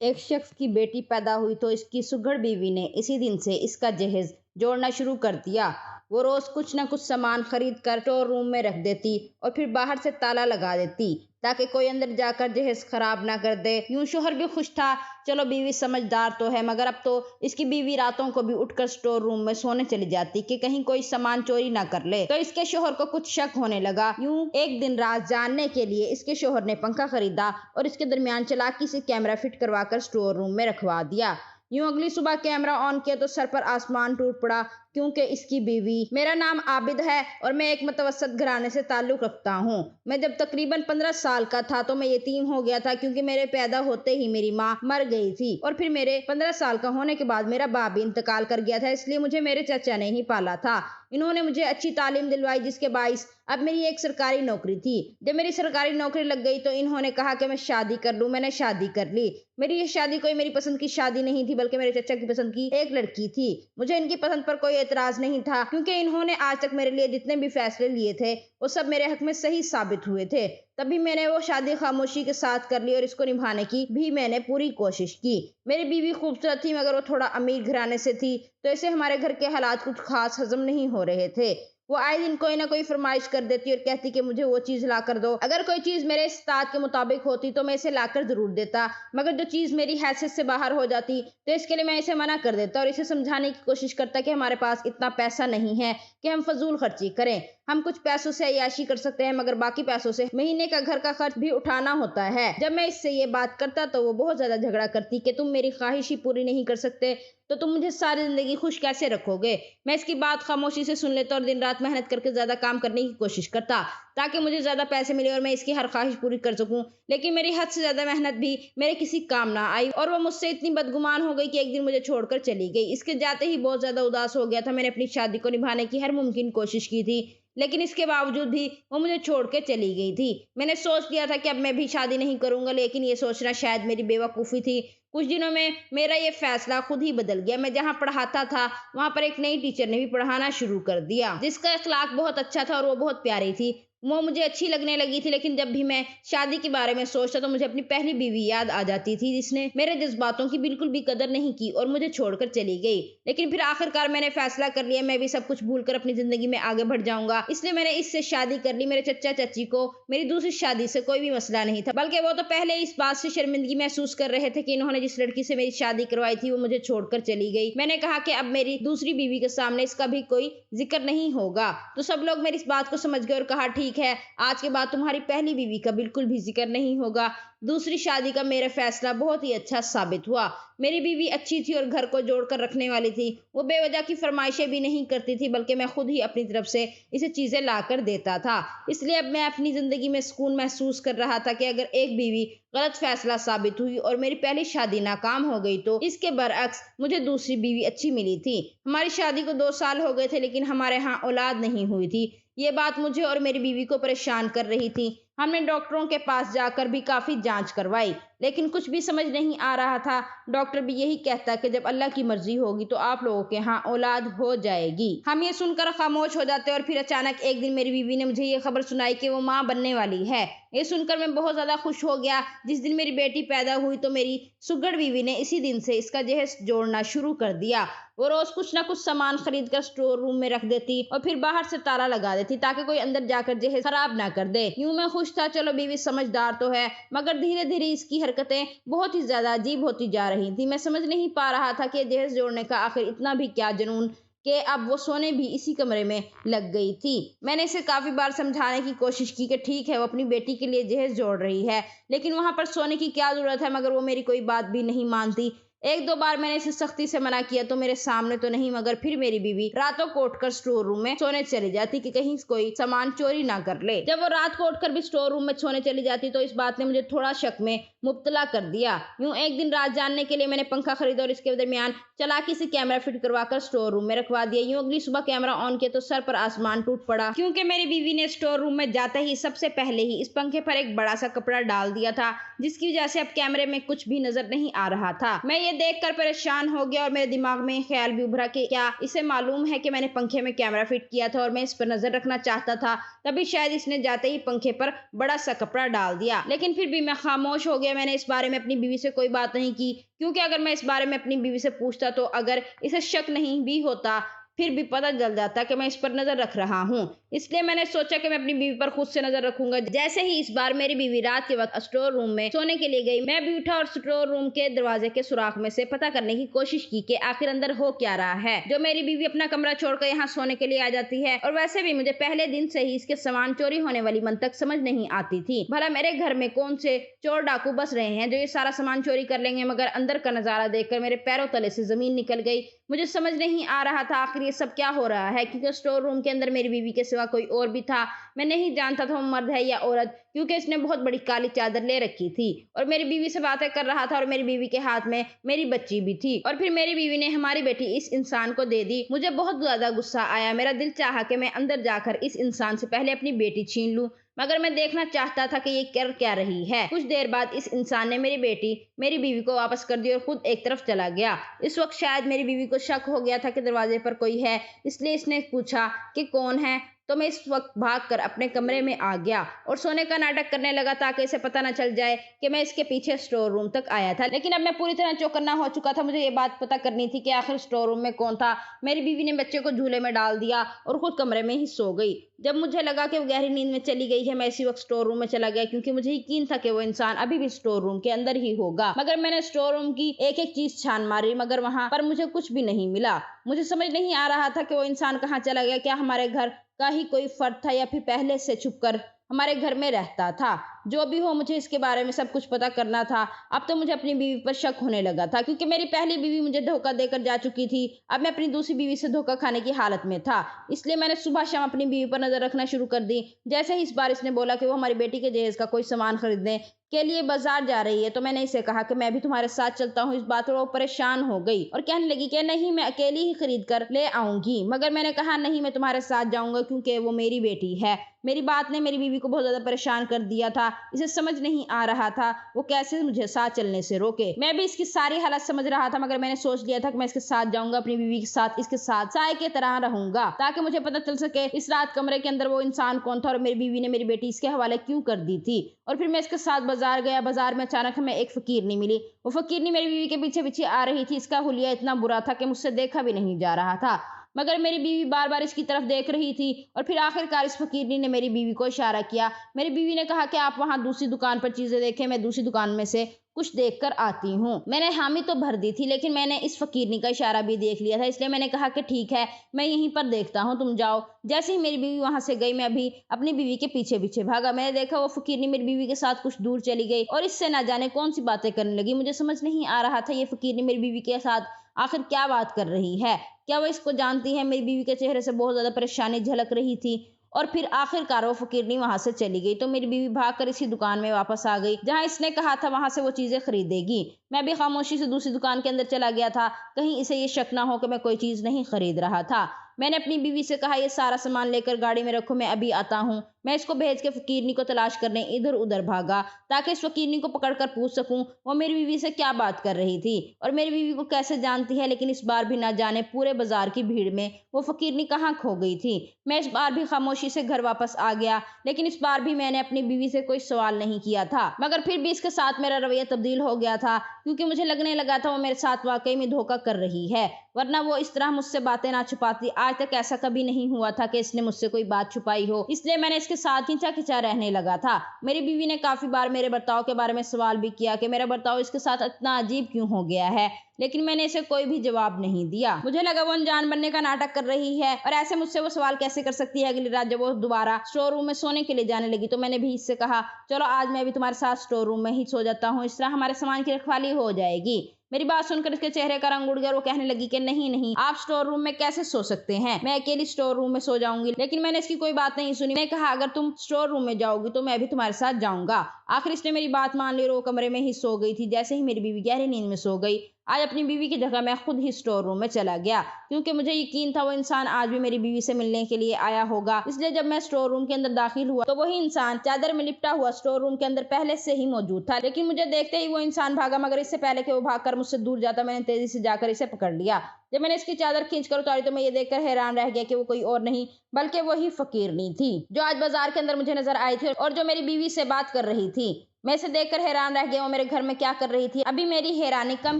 ایک شخص کی بیٹی پیدا ہوئی تو اس کی سگڑ بیوی نے اسی دن سے اس کا جہیز جوڑنا شروع کر دیا۔ وہ روز کچھ نہ کچھ سامان خرید کر اسٹور روم میں رکھ دیتی اور پھر باہر سے تالا لگا دیتی تاکہ کوئی اندر جا کر جہیز خراب نہ کر دے۔ یوں شوہر بھی خوش تھا، چلو بیوی سمجھدار تو ہے، مگر اب تو اس کی بیوی راتوں کو بھی اٹھ کر اسٹور روم میں سونے چلی جاتی کہ کہیں کوئی سامان چوری نہ کر لے۔ تو اس کے شوہر کو کچھ شک ہونے لگا۔ یوں ایک دن راز جاننے کے لیے اس کے شوہر نے پنکھا خریدا اور اس کے درمیان چالاکی سے کیمرہ فٹ کروا کر اسٹور روم میں رکھوا دیا۔ یوں اگلی صبح کیمرہ آن کیا تو سر پر آسمان ٹوٹ پڑا، کیونکہ اس کی بیوی: میرا نام عابد ہے اور میں ایک متوسط گھرانے سے تعلق رکھتا ہوں۔ میں جب تقریباً 15 سال کا تھا تو میں یتیم ہو گیا تھا، کیونکہ میرے پیدا ہوتے ہی میری ماں مر گئی تھی، اور پھر میرے 15 سال کا ہونے کے بعد میرا باپ بھی انتقال کر گیا تھا، اس لیے مجھے میرے چچا نے ہی پالا تھا۔ انہوں نے مجھے اچھی تعلیم دلوائی، جس کے باعث اب میری ایک سرکاری نوکری تھی۔ جب میری سرکاری نوکری لگ گئی تو انہوں نے کہا کہ میں شادی کر لوں۔ میں نے شادی کر لی۔ میری یہ شادی کوئی میری پسند کی شادی نہیں تھی، بلکہ میرے چچا کی پسند کی ایک لڑکی تھی۔ مجھے ان کی پسند پر کوئی اعتراض نہیں تھا، کیونکہ انہوں نے آج تک میرے لیے جتنے بھی فیصلے لیے تھے وہ سب میرے حق میں صحیح ثابت ہوئے تھے۔ تب بھی میں نے وہ شادی خاموشی کے ساتھ کر لی اور اس کو نبھانے کی بھی میں نے پوری کوشش کی۔ میری بیوی خوبصورت تھی، مگر وہ تھوڑا امیر گھرانے سے تھی، تو اسے ہمارے گھر کے حالات کچھ خاص ہضم نہیں ہو رہے تھے۔ وہ آئے دن کوئی نہ کوئی فرمائش کر دیتی اور کہتی کہ مجھے وہ چیز لا کر دو۔ اگر کوئی چیز میرے استطاعت کے مطابق ہوتی تو میں اسے لا کر ضرور دیتا، مگر جو چیز میری حیثیت سے باہر ہو جاتی تو اس کے لیے میں اسے منع کر دیتا اور اسے سمجھانے کی کوشش کرتا کہ ہمارے پاس اتنا پیسہ نہیں ہے کہ ہم فضول خرچی کریں۔ ہم کچھ پیسوں سے عیاشی کر سکتے ہیں، مگر باقی پیسوں سے مہینے کا گھر کا خرچ بھی اٹھانا ہوتا ہے۔ جب میں اس سے یہ بات کرتا تو وہ بہت زیادہ جھگڑا کرتی کہ تم میری خواہش ہی پوری نہیں کر سکتے تو تم مجھے ساری زندگی خوش کیسے رکھو گے؟ میں اس کی بات خاموشی سے سن لیتا اور دن رات محنت کر کے زیادہ کام کرنے کی کوشش کرتا تاکہ مجھے زیادہ پیسے ملے اور میں اس کی ہر خواہش پوری کر سکوں، لیکن میری حد سے زیادہ محنت بھی میرے کسی کام نہ آئی اور وہ مجھ سے اتنی بدگمان ہو گئی کہ ایک دن مجھے چھوڑ کر چلی گئی۔ اس کے جاتے ہی بہت زیادہ اداس ہو گیا تھا۔ میں نے اپنی شادی کو نبھانے کی ہر ممکن کوشش کی تھی، لیکن اس کے باوجود بھی وہ مجھے چھوڑ کے چلی گئی تھی۔ میں نے سوچ لیا تھا کہ اب میں بھی شادی نہیں کروں گا، لیکن یہ سوچنا شاید میری بے وقوفی تھی۔ کچھ دنوں میں میرا یہ فیصلہ خود ہی بدل گیا۔ میں جہاں پڑھاتا تھا وہاں پر ایک نئی ٹیچر نے بھی پڑھانا شروع کر دیا، جس کا اخلاق بہت اچھا تھا اور وہ بہت پیاری تھی۔ وہ مجھے اچھی لگنے لگی تھی، لیکن جب بھی میں شادی کے بارے میں سوچتا تو مجھے اپنی پہلی بیوی یاد آ جاتی تھی، جس نے میرے جذباتوں کی بالکل بھی قدر نہیں کی اور مجھے چھوڑ کر چلی گئی۔ لیکن پھر آخر کار میں نے فیصلہ کر لیا میں بھی سب کچھ بھول کر اپنی زندگی میں آگے بڑھ جاؤں گا، اس لیے میں نے اس سے شادی کر لی۔ میرے چچا چچی کو میری دوسری شادی سے کوئی بھی مسئلہ نہیں تھا، بلکہ وہ تو پہلے اس بات سے شرمندگی محسوس کر رہے تھے کہ انہوں نے جس لڑکی سے میری شادی کروائی تھی وہ مجھے چھوڑ کر چلی گئی۔ میں نے کہا کہ اب میری دوسری بیوی کے سامنے اس کا بھی کوئی ذکر نہیں ہوگا، تو سب لوگ میری اس بات کو سمجھ گئے اور کہا ٹھیک ہے، آج کے بعد تمہاری پہلی بیوی کا بالکل بھی ذکر نہیں ہوگا۔ دوسری شادی کا میرا فیصلہ بہت ہی اچھا ثابت ہوا۔ میری بیوی اچھی تھی اور گھر کو جوڑ کر رکھنے والی تھی۔ وہ بے وجہ کی فرمائشیں بھی نہیں کرتی تھی، بلکہ میں خود ہی اپنی طرف سے اسے چیزیں لا کر دیتا تھا۔ اس لیے اب میں اپنی زندگی میں سکون محسوس کر رہا تھا کہ اگر ایک بیوی غلط فیصلہ ثابت ہوئی اور میری پہلی شادی ناکام ہو گئی تو اس کے برعکس مجھے دوسری بیوی اچھی ملی تھی۔ ہماری شادی کو 2 سال ہو گئے تھے، لیکن ہمارے ہاں اولاد نہیں ہوئی تھی۔ یہ بات مجھے اور میری بیوی کو پریشان کر رہی تھی۔ ہم نے ڈاکٹروں کے پاس جا کر بھی کافی جانچ کروائی، لیکن کچھ بھی سمجھ نہیں آ رہا تھا۔ ڈاکٹر بھی یہی کہتا کہ جب اللہ کی مرضی ہوگی تو آپ لوگوں کے ہاں اولاد ہو جائے گی۔ ہم یہ سن کر خاموش ہو جاتے اور پھر اچانک ایک دن میری بیوی نے مجھے یہ خبر سنائی کہ وہ ماں بننے والی ہے۔ یہ سن کر میں بہت زیادہ خوش ہو گیا۔ جس دن میری بیٹی پیدا ہوئی تو میری سگڑ بیوی نے اسی دن سے اس کا جہیز جوڑنا شروع کر دیا۔ وہ روز کچھ نہ کچھ سامان خرید کر اسٹور روم میں رکھ دیتی اور پھر باہر سے تالا لگا دیتی تاکہ کوئی اندر جا کر جہیز خراب نہ کر دے۔ یوں میں خوش تھا، چلو بیوی سمجھدار تو ہے، مگر دھیرے دھیرے اس کی حرکتیں بہت ہی زیادہ عجیب ہوتی جا رہی تھی۔ میں سمجھ نہیں پا رہا تھا کہ جہیز جوڑنے کا آخر اتنا بھی کیا جنون کہ اب وہ سونے بھی اسی کمرے میں لگ گئی تھی۔ میں نے اسے کافی بار سمجھانے کی کوشش کی کہ ٹھیک ہے وہ اپنی بیٹی کے لیے جہیز جوڑ رہی ہے، لیکن وہاں پر سونے کی کیا ضرورت ہے، مگر وہ میری کوئی بات بھی نہیں مانتی۔ 1-2 بار میں نے اسے سختی سے منع کیا تو میرے سامنے تو نہیں، مگر پھر میری بیوی راتوں کو اٹھ کر اسٹور روم میں سونے چلی جاتی کہ کہیں کوئی سامان چوری نہ کر لے۔ جب وہ رات کو اٹھ کر بھی اسٹور روم میں سونے چلی جاتی تو اس بات نے مجھے تھوڑا شک میں مبتلا کر دیا۔ یوں ایک دن رات جاننے کے لیے میں نے پنکھا خریدا اور اس کے درمیان چالاکی سے کیمرہ فٹ کروا کر اسٹور روم میں رکھوا دیا۔ یوں اگلی صبح کیمرہ آن کیا تو سر پر آسمان ٹوٹ پڑا، کیونکہ میری بیوی نے اسٹور روم میں جاتے ہی سب سے پہلے ہی اس پنکھے پر ایک بڑا سا کپڑا ڈال دیا تھا، جس کی وجہ سے اب کیمرے میں کچھ بھی نظر نہیں آ رہا تھا۔ میں یہ دیکھ کر پریشان ہو گیا اور میرے دماغ میں خیال بھی ابھرا کہ کیا اسے معلوم ہے کہ میں نے پنکھے میں کیمرہ فٹ کیا تھا اور میں اس پر نظر رکھنا چاہتا تھا، تبھی شاید اس نے جاتے ہی پنکھے پر بڑا سا کپڑا ڈال دیا۔ لیکن پھر بھی میں خاموش ہو گیا गया मैंने इस बारे में अपनी बीवी से कोई बात नहीं की, क्योंकि अगर मैं इस बारे में अपनी बीवी से पूछता तो अगर इसे शक नहीं भी होता फिर भी पता चल जाता कि मैं इस पर नजर रख रहा हूँ। इसलिए मैंने सोचा कि मैं अपनी बीवी पर खुद से नजर रखूंगा। जैसे ही इस बार मेरी बीवी रात के वक्त स्टोर रूम में सोने के लिए गई, मैं भी उठा और स्टोर रूम के दरवाजे के सुराख में से पता करने की कोशिश की कि आखिर अंदर हो क्या रहा है, जो मेरी बीवी अपना कमरा छोड़कर यहाँ सोने के लिए आ जाती है। और वैसे भी मुझे पहले दिन से ही इसके सामान चोरी होने वाली मंतक समझ नहीं आती थी। भला मेरे घर में कौन से चोर डाकू बस रहे हैं जो ये सारा सामान चोरी कर लेंगे, मगर अंदर का नजारा देखकर मेरे पैरों तले से जमीन निकल गई। मुझे समझ नहीं आ रहा था आखिर ये सब क्या हो रहा है, क्योंकि स्टोर रूम के अंदर मेरी बीवी के सिवा कोई और भी था। मैं नहीं जानता था वो मर्द है या औरत, क्योंकि इसने बहुत बड़ी काली चादर ले रखी थी और मेरी बीवी से बातें कर रहा था और मेरी बीवी के हाथ में मेरी बच्ची भी थी। और फिर मेरी बीवी ने हमारी बेटी इस इंसान को दे दी। मुझे बहुत ज्यादा गुस्सा आया। मेरा दिल चाहा कि मैं अंदर जाकर इस इंसान से पहले अपनी बेटी छीन लूं, मगर मैं देखना चाहता था कि ये कर क्या रही है। कुछ देर बाद इस इंसान ने मेरी बीवी को वापस कर दी और खुद एक तरफ चला गया। इस वक्त शायद मेरी बीवी को शक हो गया था कि दरवाजे पर कोई है, इसलिए इसने पूछा कि कौन है। तो मैं इस वक्त भागकर अपने कमरे में आ गया और सोने का नाटक करने लगा ताकि इसे पता न चल जाए कि मैं इसके पीछे स्टोर रूम तक आया था। लेकिन अब मैं पूरी तरह चौकन्ना हो चुका था। मुझे ये बात पता करनी थी कि आखिर स्टोर रूम में कौन था। मेरी बीवी ने बच्चे को झूले में डाल दिया और खुद कमरे में ही सो गई। जब मुझे लगा कि वो गहरी नींद में चली गई है, मैं इसी वक्त स्टोर रूम में चला गया, क्योंकि मुझे यकीन था कि वो इंसान अभी भी स्टोर रूम के अंदर ही होगा। मगर मैंने स्टोर रूम की एक एक चीज छान मारी, मगर वहां पर मुझे कुछ भी नहीं मिला। मुझे समझ नहीं आ रहा था कि वो इंसान कहाँ चला गया। क्या हमारे घर का ही कोई फर्द था या फिर पहले से छुपकर हमारे घर में रहता था। जो भी हो, मुझे इसके बारे में सब कुछ पता करना था। अब तो मुझे अपनी बीवी पर शक होने लगा था, क्योंकि मेरी पहली बीवी मुझे धोखा देकर जा चुकी थी। अब मैं अपनी दूसरी बीवी से धोखा खाने की हालत में था। इसलिए मैंने सुबह शाम अपनी बीवी पर नजर रखना शुरू कर दी। जैसे ही इस बार इसने बोला कि वो हमारी बेटी के जहेज का कोई सामान खरीदने के लिए बाजार जा रही है, तो मैंने इसे कहा कि मैं भी तुम्हारे साथ चलता हूँ। इस बात पर वो परेशान हो गई और कहने लगी कि नहीं, मैं अकेली ही खरीद कर ले आऊंगी। मगर मैंने कहा नहीं, मैं तुम्हारे साथ जाऊंगा, क्योंकि वो मेरी बेटी है। मेरी बात ने मेरी बीवी को बहुत ज्यादा परेशान कर दिया था। इसे समझ नहीं आ रहा था वो कैसे मुझे साथ चलने से रोके। मैं भी इसकी सारी हालत समझ रहा था, मगर मैंने सोच लिया था कि मैं इसके साथ जाऊंगा, अपनी बीवी के साथ इसके साथ साय के तरह रहूंगा, ताकि मुझे पता चल सके इस रात कमरे के अंदर वो इंसान कौन था और मेरी बीवी ने मेरी बेटी इसके हवाले क्यों कर दी थी। और फिर मैं इसके साथ बाजार गया। बाजार में अचानक हमें एक फकीरनी मिली। वो फकीरनी मेरी बीवी के पीछे पीछे आ रही थी। इसका हुलिया इतना बुरा था कि मुझसे देखा भी नहीं जा रहा था, मगर मेरी बीवी बार बार इसकी तरफ देख रही थी। और फिर आखिरकार इस फकीरनी ने मेरी बीवी को इशारा किया। मेरी बीवी ने कहा कि आप वहां दूसरी दुकान पर चीजें देखें, मैं दूसरी दुकान में से कुछ देख कर आती हूँ। मैंने हामी तो भर दी थी, लेकिन मैंने इस फकीरनी का इशारा भी देख लिया था, इसलिए मैंने कहा कि ठीक है, मैं यहीं पर देखता हूँ, तुम जाओ। जैसे ही मेरी बीवी वहां से गई, मैं भी अपनी बीवी के पीछे पीछे भागा। मैंने देखा वो फकीरनी मेरी बीवी के साथ कुछ दूर चली गई और इससे ना जाने कौन सी बातें करने लगी। मुझे समझ नहीं आ रहा था ये फकीरनी मेरी बीवी के साथ आखिर क्या बात कर रही है। क्या वो इसको जानती है? मेरी बीवी के चेहरे से बहुत ज्यादा परेशानी झलक रही थी। और फिर आखिरकार वो फकीरनी वहां से चली गई, तो मेरी बीवी भागकर इसी दुकान में वापस आ गई जहां इसने कहा था वहां से वो चीजें खरीदेगी। मैं भी खामोशी से दूसरी दुकान के अंदर चला गया था, कहीं इसे ये शक ना हो कि मैं कोई चीज नहीं खरीद रहा था। मैंने अपनी बीवी से कहा, ये सारा सामान लेकर गाड़ी में रखो, मैं अभी आता हूँ। मैं इसको भेज के फकीरनी को तलाश करने इधर उधर भागा, ताकि इस फकीरनी को पकड़कर पूछ सकूं वो मेरी बीवी से क्या बात कर रही थी और मेरी बीवी को कैसे जानती है। लेकिन इस बार भी ना जाने पूरे बाजार की भीड़ में वो फकीरनी कहाँ खो गई थी। मैं इस बार भी खामोशी से घर वापस आ गया, लेकिन इस बार भी मैंने अपनी बीवी से कोई सवाल नहीं किया था। मगर फिर भी इसके साथ मेरा रवैया तब्दील हो गया था, क्योंकि मुझे लगने लगा था वो मेरे साथ वाकई में धोखा कर रही है, वरना वो इस तरह मुझसे बातें ना छुपाती। आज तक ऐसा कभी नहीं हुआ था कि इसने मुझसे कोई बात छुपाई हो, इसलिए मैंने इसके साथ खिंचा खिंचा रहने लगा था। मेरी बीवी ने काफी बार मेरे बर्ताव के बारे में सवाल भी किया कि मेरा बर्ताव इसके साथ इतना अजीब क्यों हो गया है, लेकिन मैंने इसे कोई भी जवाब नहीं दिया। मुझे लगा वो अनजान बनने का नाटक कर रही है, और ऐसे मुझसे वो सवाल कैसे कर सकती है। अगली रात जब वो दोबारा स्टोर रूम में सोने के लिए जाने लगी, तो मैंने भी इससे कहा, चलो आज मैं भी तुम्हारे साथ स्टोर रूम में ही सो जाता हूँ, इस तरह हमारे सामान की रखवाली हो जाएगी। मेरी बात सुनकर इसके चेहरे का रंग उड़ गया। वो कहने लगी कि नहीं नहीं, आप स्टोर रूम में कैसे सो सकते हैं, मैं अकेली स्टोर रूम में सो जाऊंगी। लेकिन मैंने इसकी कोई बात नहीं सुनी। मैंने कहा, अगर तुम स्टोर रूम में जाओगी तो मैं भी तुम्हारे साथ जाऊंगा। आखिर इसने मेरी बात मान ली और वो कमरे में ही सो गई थी। जैसे ही मेरी बीवी गहरी नींद में सो गई, आज अपनी बीवी की जगह मैं खुद ही स्टोर रूम में चला गया, क्योंकि मुझे यकीन था वो इंसान आज भी मेरी बीवी से मिलने के लिए आया होगा। इसलिए जब मैं स्टोर रूम के अंदर दाखिल हुआ, तो वही इंसान चादर में लिपटा हुआ स्टोर रूम के अंदर पहले से ही मौजूद था। लेकिन मुझे देखते ही वो इंसान भागा, मगर इससे पहले कि वो भागकर मुझसे दूर जाता, मैंने तेजी से जाकर इसे पकड़ लिया। जब मैंने इसकी चादर खींचकर उतारी, तो मैं ये देखकर हैरान रह गया कि वो कोई और नहीं बल्कि वही फकीरनी थी, जो आज बाजार के अंदर मुझे नजर आई थी और जो मेरी बीवी से बात कर रही थी। मैं इसे देखकर हैरान रह गया, वो मेरे घर में क्या कर रही थी। अभी मेरी हैरानी कम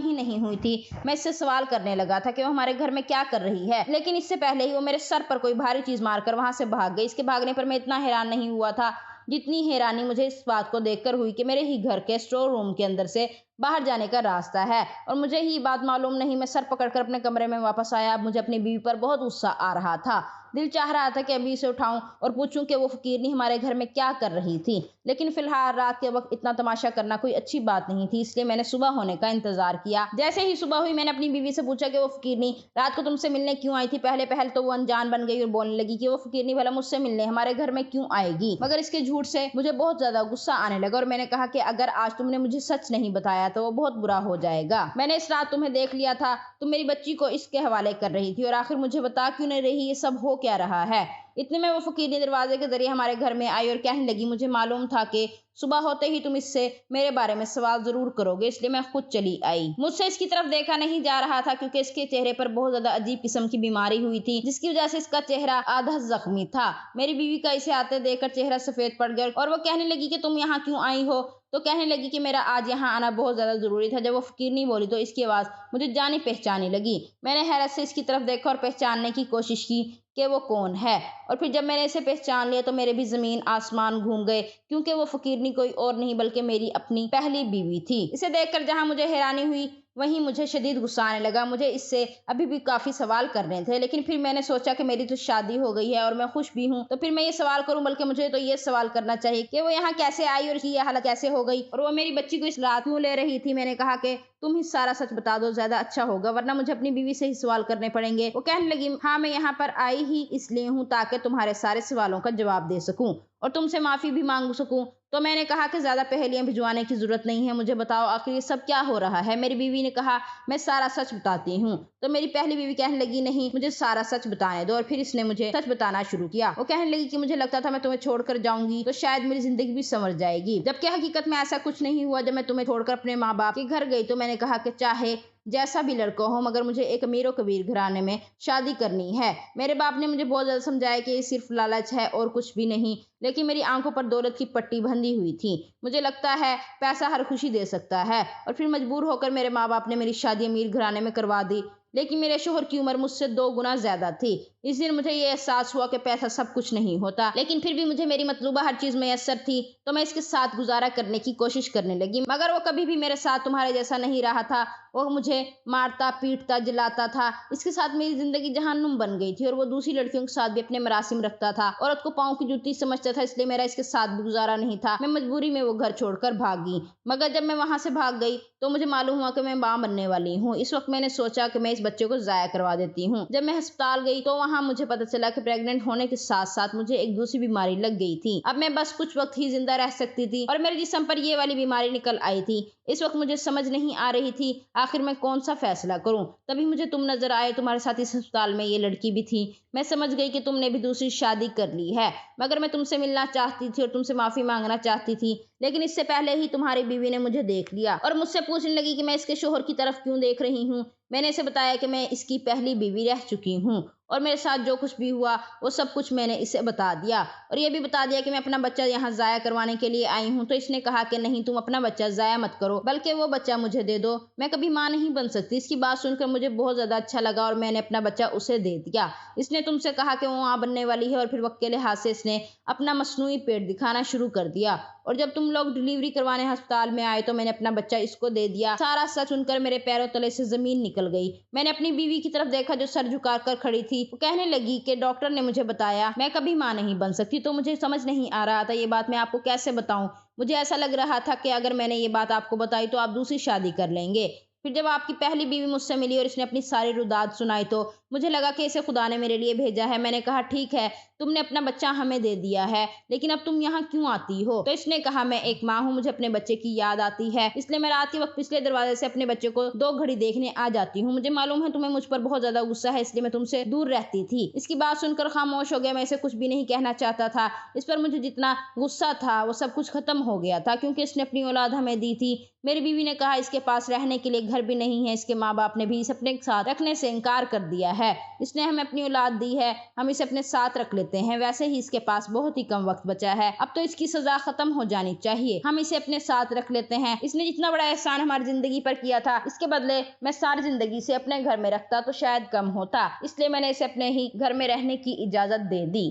ही नहीं हुई थी, मैं इससे सवाल करने लगा था कि वो हमारे घर में क्या कर रही है, लेकिन इससे पहले ही वो मेरे सर पर कोई भारी चीज मारकर वहां से भाग गई। इसके भागने पर मैं इतना हैरान नहीं हुआ था जितनी हैरानी मुझे इस बात को देखकर हुई कि मेरे ही घर के स्टोर रूम के अंदर से बाहर जाने का रास्ता है और मुझे ही बात मालूम नहीं। मैं सर पकड़कर अपने कमरे में वापस आया। अब मुझे अपनी बीवी पर बहुत गुस्सा आ रहा था। दिल चाह रहा था कि अभी इसे उठाऊं और पूछूं कि वो फकीरनी हमारे घर में क्या कर रही थी, लेकिन फिलहाल रात के वक्त इतना तमाशा करना कोई अच्छी बात नहीं थी, इसलिए मैंने सुबह होने का इंतजार किया। जैसे ही सुबह हुई मैंने अपनी बीवी से पूछा कि वो फकीरनी रात को तुमसे मिलने क्यों आई थी। पहले तो वो अनजान बन गई और बोलने लगी कि वो फकीरनी भला मुझसे मिलने हमारे घर में क्यों आएगी, मगर इसके झूठ से मुझे बहुत ज्यादा गुस्सा आने लगा और मैंने कहा कि अगर आज तुमने मुझे सच नहीं बताया तो वो बहुत बुरा हो जाएगा। मैंने इस रात तुम्हें देख लिया था, तुम मेरी बच्ची को इसके हवाले कर रही थी और आखिर मुझे बता क्यों नहीं रही ये सब हो क्या रहा है। इतने में वो फकीरनी दरवाजे के जरिए हमारे घर में आई और कहने लगी, मुझे मालूम था कि सुबह होते ही तुम इससे मेरे बारे में सवाल जरूर करोगे, इसलिए मैं खुद चली आई। मुझसे इसकी तरफ देखा नहीं जा रहा था क्योंकि इसके चेहरे पर बहुत ज्यादा अजीब किस्म की बीमारी हुई थी, जिसकी वजह से इसका चेहरा आधा जख्मी था। मेरी बीवी का इसे आते देखकर चेहरा सफेद पड़ गया और वो कहने लगी कि तुम यहाँ क्यों आई हो। तो कहने लगी कि मेरा आज यहाँ आना बहुत ज्यादा जरूरी था। जब वो फकीरनी बोली तो इसकी आवाज मुझे जानी पहचानी लगी। मैंने हैरत से इसकी तरफ देखा और पहचानने की कोशिश की कि वो कौन है, और फिर जब मैंने इसे पहचान लिया तो मेरे भी जमीन आसमान घूम गए क्योंकि वो फकीरनी कोई और नहीं बल्कि मेरी अपनी पहली बीवी थी। इसे देखकर जहां मुझे हैरानी हुई वहीं मुझे शदीद गुस्सा आने लगा। मुझे इससे अभी भी काफी सवाल करने थे, लेकिन फिर मैंने सोचा कि मेरी तो शादी हो गई है और मैं खुश भी हूँ, तो फिर मैं ये सवाल करूं, बल्कि मुझे तो ये सवाल करना चाहिए कि वो यहाँ कैसे आई और ये हालत कैसे हो गई और वो मेरी बच्ची को इस रात क्यों ले रही थी। मैंने कहा कि तुम ही सारा सच बता दो, ज्यादा अच्छा होगा, वरना मुझे अपनी बीवी से ही सवाल करने पड़ेंगे। वो कहने लगी, हाँ मैं यहाँ पर आई ही इसलिए हूँ ताकि तुम्हारे सारे सवालों का जवाब दे सकूं और तुमसे माफी भी मांग सकूं। तो मैंने कहा कि ज्यादा पहेलियां भिजवाने की जरूरत नहीं है, मुझे बताओ आखिर ये सब क्या हो रहा है। मेरी बीवी ने कहा, मैं सारा सच बताती हूँ। तो मेरी पहली बीवी कहने लगी, नहीं मुझे सारा सच बताने दो, और फिर इसने मुझे सच बताना शुरू किया। वो कहने लगी कि मुझे लगता था मैं तुम्हें छोड़कर जाऊंगी तो शायद मेरी जिंदगी भी संवर जाएगी, जबकि हकीकत में ऐसा कुछ नहीं हुआ। जब मैं तुम्हें छोड़कर अपने माँ बाप के घर गई तो मैंने कहा कि चाहे जैसा भी लड़का हो मगर मुझे एक अमीर व कबीर घराने में शादी करनी है। मेरे बाप ने मुझे बहुत ज्यादा समझाया कि ये सिर्फ लालच है और कुछ भी नहीं, लेकिन मेरी आंखों पर दौलत की पट्टी बंधी हुई थी। मुझे लगता है पैसा हर खुशी दे सकता है, और फिर मजबूर होकर मेरे माँ बाप ने मेरी शादी अमीर घराने में करवा दी। लेकिन मेरे शोहर की उम्र मुझसे 2 गुना ज्यादा थी। इस दिन मुझे ये एहसास हुआ कि पैसा सब कुछ नहीं होता, लेकिन फिर भी मुझे मेरी मतलूबा हर चीज मैसर थी, तो मैं इसके साथ गुजारा करने की कोशिश करने लगी। मगर वो कभी भी मेरे साथ तुम्हारे जैसा नहीं रहा था। वो मुझे मारता पीटता जलाता था। इसके साथ मेरी जिंदगी जहन्नुम बन गई थी, और वो दूसरी लड़कियों के साथ भी अपने मरासिम रखता था। औरत को पाँव की जूती समझता था, इसलिए मेरा इसके साथ भी गुजारा नहीं था। मैं मजबूरी में वो घर छोड़कर भागी। मगर जब मैं वहां से भाग गई तो मुझे मालूम हुआ कि मैं मां बनने वाली हूँ। इस वक्त मैंने सोचा कि मैं इस बच्चे को जाया करवा देती हूँ। जब मैं अस्पताल गई तो वहां मुझे पता चला कि प्रेग्नेंट होने के साथ साथ मुझे एक दूसरी बीमारी लग गई थी। अब मैं बस कुछ वक्त ही जिंदा रह सकती थी और मेरे जिस्म पर ये वाली बीमारी निकल आई थी। इस वक्त मुझे समझ नहीं आ रही थी आखिर मैं कौन सा फैसला करूं। तभी मुझे तुम नजर आए, तुम्हारे साथ इस अस्पताल में ये लड़की भी थी। मैं समझ गई कि तुमने भी दूसरी शादी कर ली है। मगर मैं तुमसे मिलना चाहती थी और तुमसे माफी मांगना चाहती थी, लेकिन इससे पहले ही तुम्हारी बीवी ने मुझे देख लिया और मुझसे पूछने लगी कि मैं इसके शोहर की तरफ क्यों देख रही हूँ। मैंने इसे बताया कि मैं इसकी पहली बीवी रह चुकी हूँ और मेरे साथ जो कुछ भी हुआ वो सब कुछ मैंने इसे बता दिया, और ये भी बता दिया कि मैं अपना बच्चा यहाँ जाया करवाने के लिए आई हूँ। तो इसने कहा कि नहीं, तुम अपना बच्चा जाया मत करो, बल्कि वो बच्चा मुझे दे दो, मैं कभी माँ नहीं बन सकती। इसकी बात सुनकर मुझे बहुत ज्यादा अच्छा लगा और मैंने अपना बच्चा उसे दे दिया। इसने तुमसे कहा कि वो माँ बनने वाली है, और फिर वक्त के लिहाज से इसने अपना मसनूई पेट दिखाना शुरू कर दिया, और जब तुम लोग डिलीवरी करवाने अस्पताल में आए तो मैंने अपना बच्चा इसको दे दिया। सारा सच सुनकर मेरे पैरों तले से जमीन निकल गई। मैंने अपनी बीवी की तरफ देखा जो सर झुकाकर खड़ी थी। वो कहने लगी कि डॉक्टर ने मुझे बताया मैं कभी माँ नहीं बन सकती, तो मुझे समझ नहीं आ रहा था ये बात मैं आपको कैसे बताऊं। मुझे ऐसा लग रहा था कि अगर मैंने ये बात आपको बताई तो आप दूसरी शादी कर लेंगे। फिर जब आपकी पहली बीवी मुझसे मिली और इसने अपनी सारी रुदाद सुनाई तो मुझे लगा कि इसे खुदा ने मेरे लिए भेजा है। मैंने कहा, ठीक है, तुमने अपना बच्चा हमें दे दिया है, लेकिन अब तुम यहाँ क्यों आती हो? तो इसने कहा, मैं एक माँ हूँ, मुझे अपने बच्चे की याद आती है, इसलिए मैं रात के वक्त पिछले दरवाजे से अपने बच्चे को 2 घड़ी देखने आ जाती हूँ। मुझे मालूम है तुम्हें मुझ पर बहुत ज्यादा गुस्सा है, इसलिए मैं तुमसे दूर रहती थी। इसकी बात सुनकर खामोश हो गया। मैं इसे कुछ भी नहीं कहना चाहता था। इस पर मुझे जितना गुस्सा था वो सब कुछ खत्म हो गया था, क्योंकि इसने अपनी औलाद हमें दी थी, मेरी बीवी ने कहा इसके पास रहने के लिए घर भी नहीं है, इसके माँ बाप ने भी इसे अपने साथ रखने से इनकार कर दिया है, इसने हमें अपनी औलाद दी है, हम इसे अपने साथ रख लेते हैं, वैसे ही इसके पास बहुत ही कम वक्त बचा है, अब तो इसकी सजा खत्म हो जानी चाहिए, हम इसे अपने साथ रख लेते हैं, इसने जितना बड़ा एहसान हमारी जिंदगी पर किया था इसके बदले मैं सारी जिंदगी से अपने घर में रखता तो शायद कम होता, इसलिए मैंने इसे अपने ही घर में रहने की इजाजत दे दी।